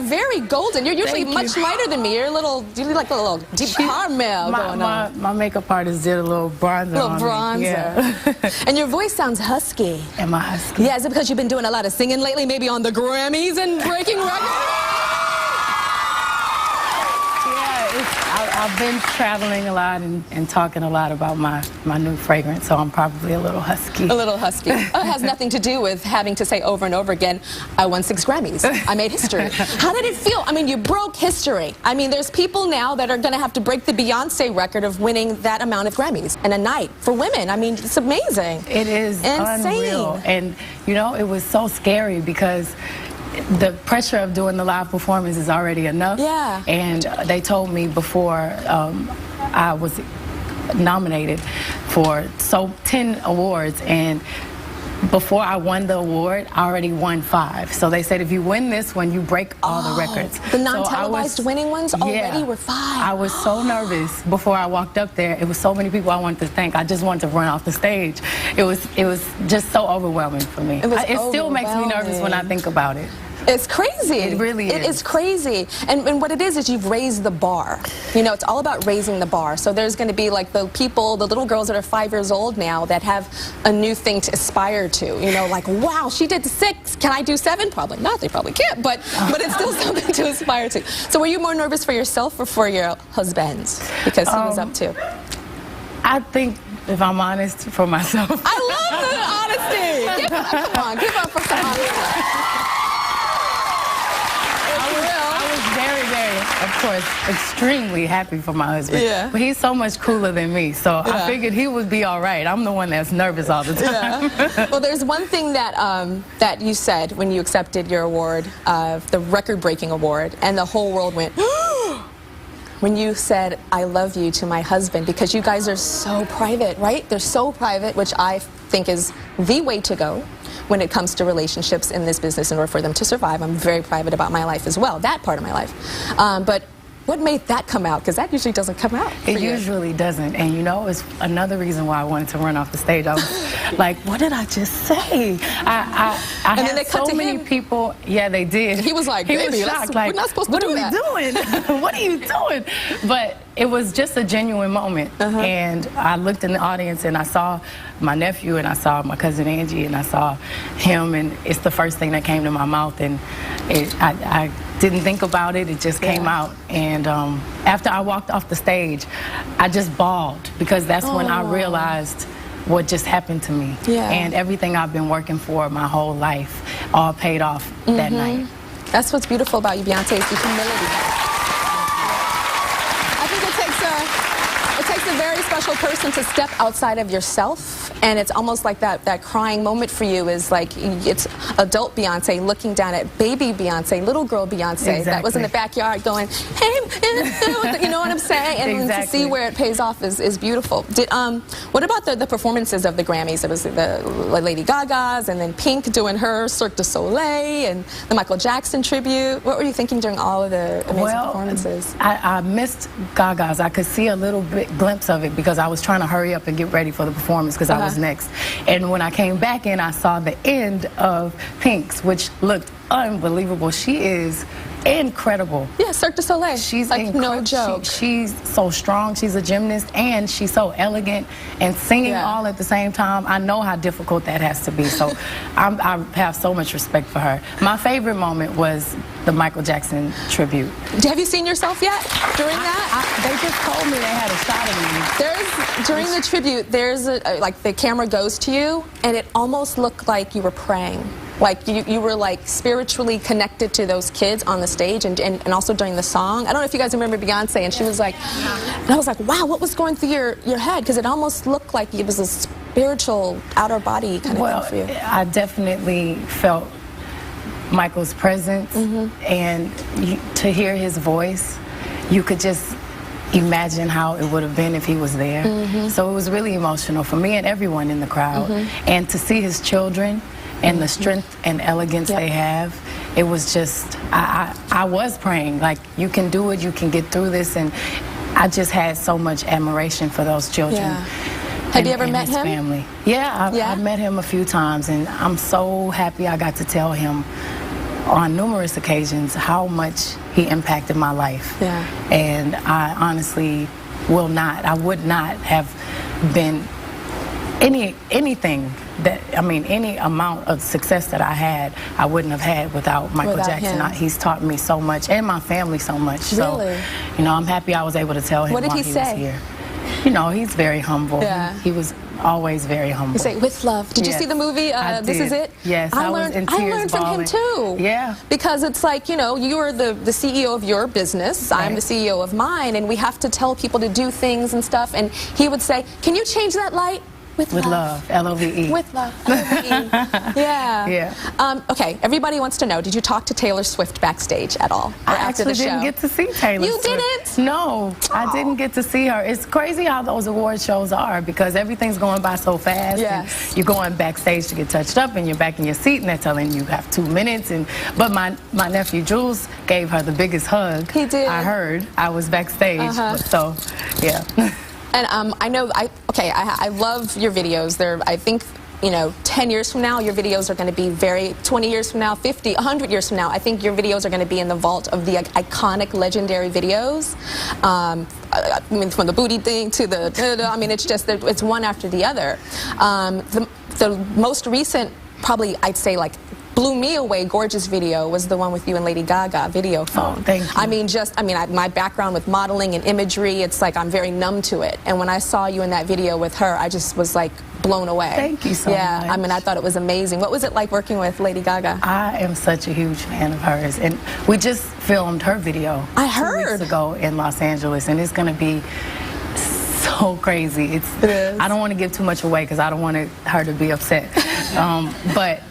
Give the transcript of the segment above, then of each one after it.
very golden. You're usually much lighter than me. You're like a little deep caramel going on. My makeup artist did a little bronzer. A little bronzer. Yeah. And your voice sounds husky. Am I husky? Yeah, is it because you've been doing a lot of singing lately, maybe on the Grammys and breaking records? I've been traveling a lot and talking a lot about my new fragrance, so I'm probably a little husky. A little husky. It has nothing to do with having to say over and over again, I won 6 Grammys. I made history. How did it feel? I mean, you broke history. I mean, there's people now that are going to have to break the Beyonce record of winning that amount of Grammys in a night for women. I mean, it's amazing. It is insane. Unreal. And, you know, it was so scary because the pressure of doing the live performance is already enough. Yeah. And they told me before I was nominated for 10 awards, and before I won the award, I already won 5. So they said if you win this one, you break all the records. The non-televised winning ones already were 5. I was so nervous before I walked up there. It was so many people I wanted to thank. I just wanted to run off the stage. It was just so overwhelming for me. It still makes me nervous when I think about it. It's crazy. It really is. It is crazy. And what it is you've raised the bar. You know, it's all about raising the bar. So there's going to be like the little girls that are 5 years old now that have a new thing to aspire to. You know, like, wow, she did 6. Can I do 7? Probably not. They probably can't. But it's still something to aspire to. So were you more nervous for yourself or for your husband? Because he was up too. I think, if I'm honest, for myself. I love the honesty. Come on, give up for some honesty. Of course, extremely happy for my husband. Yeah. But he's so much cooler than me, so I figured he would be all right. I'm the one that's nervous all the time. Yeah. Well, there's one thing that that you said when you accepted your award, the record-breaking award, and the whole world went, when you said, I love you to my husband, because you guys are so private, right? They're so private, which I think is the way to go when it comes to relationships in this business in order for them to survive. I'm very private about my life as well, that part of my life. But what made that come out? Because that usually doesn't come out. It usually doesn't. And you know, it's another reason why I wanted to run off the stage. I was like, what did I just say? I had so many people. Yeah, they did. He was like, he was shocked. Like, we're not supposed to do that. What are we doing? What are you doing? But it was just a genuine moment. And I looked in the audience and I saw my nephew and I saw my cousin Angie and I saw him, and it's the first thing that came to my mouth, and I didn't think about it, it just came out. And after I walked off the stage, I just bawled, because that's when I realized what just happened to me. And everything I've been working for my whole life all paid off that night. That's what's beautiful about you, Beyonce, is the humility. I think it takes a very special person to step outside of yourself, and it's almost like that crying moment for you is like, it's adult Beyonce looking down at baby Beyonce, little girl Beyonce that was in the backyard going, hey, you know what I'm saying? And to see where it pays off is beautiful. What about the performances of the Grammys? It was the Lady Gaga's, and then Pink doing her Cirque du Soleil, and the Michael Jackson tribute. What were you thinking during all of the amazing performances? I missed Gaga's. I could see a little glimpse of it because I was trying to hurry up and get ready for the performance because I was next. And when I came back in, I saw the end of Pink's, which looked unbelievable. She is incredible. Yeah, Cirque du Soleil. She's like no joke. She's so strong. She's a gymnast, and she's so elegant and singing all at the same time. I know how difficult that has to be. So I have so much respect for her. My favorite moment was the Michael Jackson tribute. Have you seen yourself yet during that? They just told me they had a shot of me. During the tribute, there's like the camera goes to you, and it almost looked like you were praying. Like you were like spiritually connected to those kids on the stage, and also during the song. I don't know if you guys remember Beyonce, and she was like, and I was like, wow, what was going through your head? Because it almost looked like it was a spiritual outer body kind of thing for you. I definitely felt Michael's presence, and to hear his voice, you could just imagine how it would have been if he was there. So it was really emotional for me and everyone in the crowd. And to see his children and the strength and elegance they have, it was just, I was praying, like, you can do it, you can get through this, and I just had so much admiration for those children. Have you ever met him? Family. Yeah, I've met him a few times, and I'm so happy I got to tell him on numerous occasions how much he impacted my life. Yeah. And I honestly would not have been anything that, I mean, any amount of success that I had, I wouldn't have had without Michael Jackson. He's taught me so much, and my family so much. Really? So, you know, I'm happy I was able to tell him what did while he he say? was here. You know, he's very humble. Yeah. He was always very humble. You say, with love. Did you see the movie, This Is It? Yes, I was in tears I learned from him too. Yeah. Because it's like, you know, you are the CEO of your business, Right. I'm the CEO of mine, and we have to tell people to do things and stuff. And he would say, can you change that light? With love. L-O-V-E. With love. L-O-V-E. Yeah. Yeah. Okay, everybody wants to know, did you talk to Taylor Swift backstage at all? I actually didn't get to see Taylor You Swift. didn't? No, I didn't get to see her. It's crazy how those award shows are, because everything's going by so fast. Yes. And you're going backstage to get touched up, and you're back in your seat, and they're telling you have 2 minutes. But my nephew Jules gave her the biggest hug. He did. I heard. I was backstage. So, yeah. And I know, I love your videos. I think, you know, 10 years from now, your videos are going to be 20 years from now, 50, 100 years from now, I think your videos are going to be in the vault of the iconic, legendary videos. I mean, from the booty thing to the, I mean, it's just, it's one after the other. The most recent, probably, I'd say, like, blew me away gorgeous video was the one with you and Lady Gaga, Video Phone. Oh, thank you. I mean, my background with modeling and imagery, it's like I'm very numb to it. And when I saw you in that video with her, I just was like blown away. Thank you so much. Yeah, I mean, I thought it was amazing. What was it like working with Lady Gaga? I am such a huge fan of hers, and we just filmed her video. I heard. 2 weeks ago in Los Angeles, and it's going to be so crazy. It is. I don't want to give too much away because I don't want her to be upset. But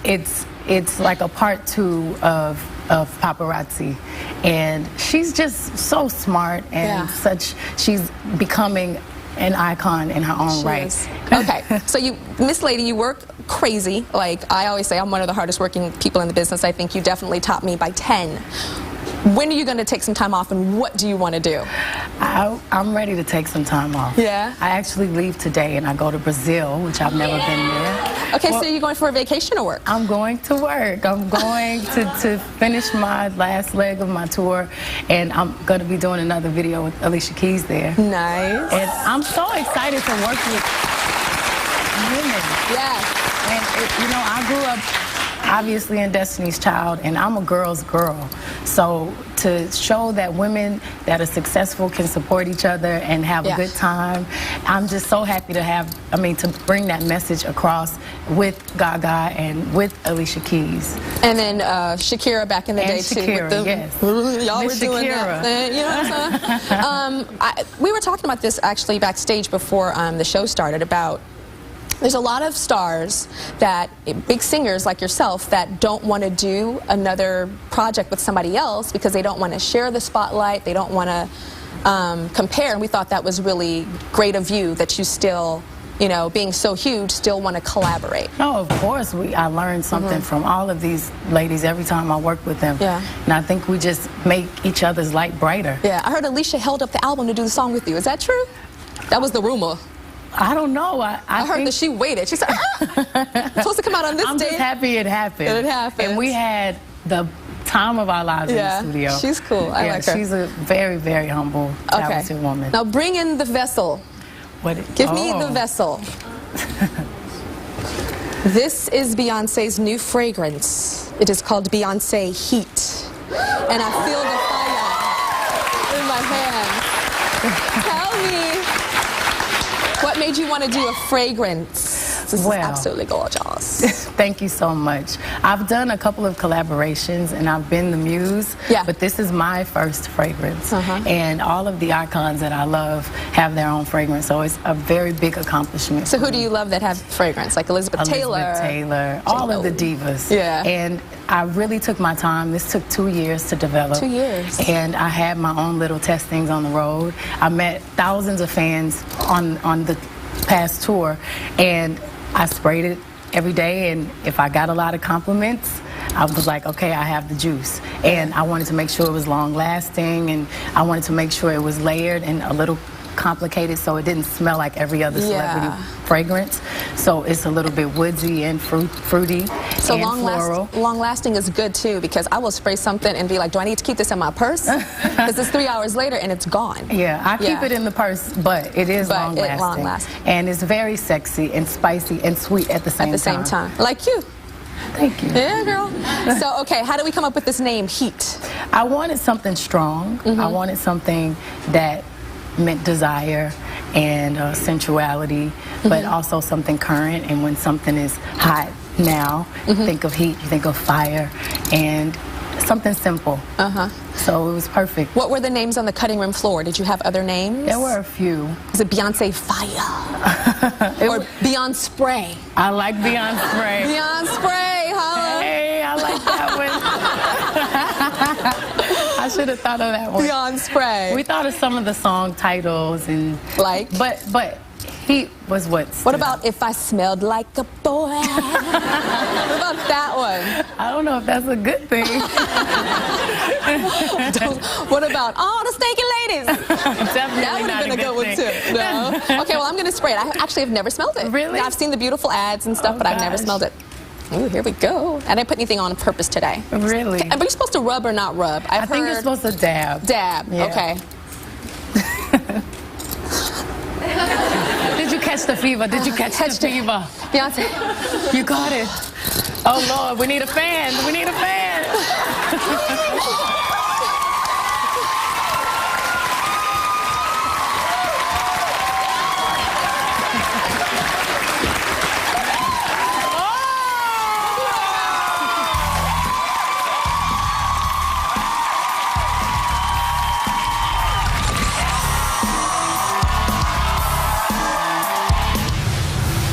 it's like a part 2 of Paparazzi, and she's just so smart and she's becoming an icon in her own right. Okay, so Miss Lady, you work crazy. Like I always say, I'm one of the hardest working people in the business. I think you definitely topped me by 10. When are you going to take some time off, and what do you want to do? I'm ready to take some time off. Yeah? I actually leave today, and I go to Brazil, which I've never been there. Okay, so you're going for a vacation or work? I'm going to work. I'm going to finish my last leg of my tour, and I'm going to be doing another video with Alicia Keys there. Nice. And I'm so excited to work with women. Yeah. And, you know, I grew up obviously in Destiny's Child, and I'm a girl's girl. So to show that women that are successful can support each other and have a good time, I'm just so happy to bring that message across with Gaga and with Alicia Keys. And then Shakira back in the day too. Shakira, yes. Y'all were doing that. You know what I'm saying? We were talking about this actually backstage before the show started about there's a lot of stars big singers like yourself, that don't want to do another project with somebody else because they don't want to share the spotlight, they don't want to compare, and we thought that was really great of you, that you still, you know, being so huge, still want to collaborate. No, of course, I learned something from all of these ladies every time I work with them. Yeah. And I think we just make each other's light brighter. Yeah, I heard Alicia held up the album to do the song with you. Is that true? That was the rumor. I don't know. I heard that she waited. She said, supposed to come out on this I'm date. just happy it happened. It happened. And we had the time of our lives in the studio. She's cool. I like her. She's a very, very humble, talented woman. Now bring in the vessel. Give me the vessel. This is Beyonce's new fragrance. It is called Beyonce Heat. And I feel the fire in my hand. Tell me, what made you want to do a fragrance? This is absolutely gorgeous. Thank you so much. I've done a couple of collaborations, and I've been the muse, but this is my first fragrance. And all of the icons that I love have their own fragrance, so it's a very big accomplishment. So who do you love that have fragrance? Like Elizabeth Taylor, all of the divas. Yeah. And I really took my time. This took 2 years to develop. 2 years. And I had my own little testings on the road. I met thousands of fans on the past tour, and I sprayed it every day, and if I got a lot of compliments, I was like, okay, I have the juice. And I wanted to make sure it was long lasting, and I wanted to make sure it was layered and a little complicated so it didn't smell like every other celebrity fragrance. So it's a little bit woodsy and fruity, So and floral. long lasting is good too, because I will spray something and be like, do I need to keep this in my purse? Because it's 3 hours later and it's gone. Yeah, I keep it in the purse, but it is long lasting. And it's very sexy and spicy and sweet at the same time. Like you. Thank you. Yeah, girl. So, okay, how do we come up with this name, Heat? I wanted something strong. I wanted something that meant desire and sensuality, but also something current. And when something is hot now, think of heat, you think of fire, and something simple. So it was perfect. What were the names on the cutting room floor? Did you have other names? There were a few. Was it Beyonce Fire? Or Beyond Spray? I like Beyond Spray. Beyond Spray, huh? Hey, I like that one. I should have thought of that one. Beyond Spray. We thought of some of the song titles and but Heat was what about If I Smelled Like a Boy? What about that one? I don't know if that's a good thing. What about the stinky ladies? Definitely that would have been a good one too. No. Okay, well, I'm going to spray it. I actually have never smelled it. Really? I've seen the beautiful ads and stuff, but I've never smelled it. Ooh, here we go. I didn't put anything on purpose today. Really? Are you supposed to rub or not rub? I think you're supposed to dab. Dab, yeah. Okay. Did you catch the fever? Did you catch the fever? Beyonce. You got it. Oh, Lord, we need a fan. We need a fan.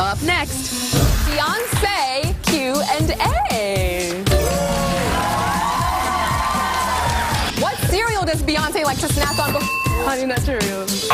Up next, Beyonce Q&A. What cereal does Beyonce like to snack on? Honey Nut Cheerios.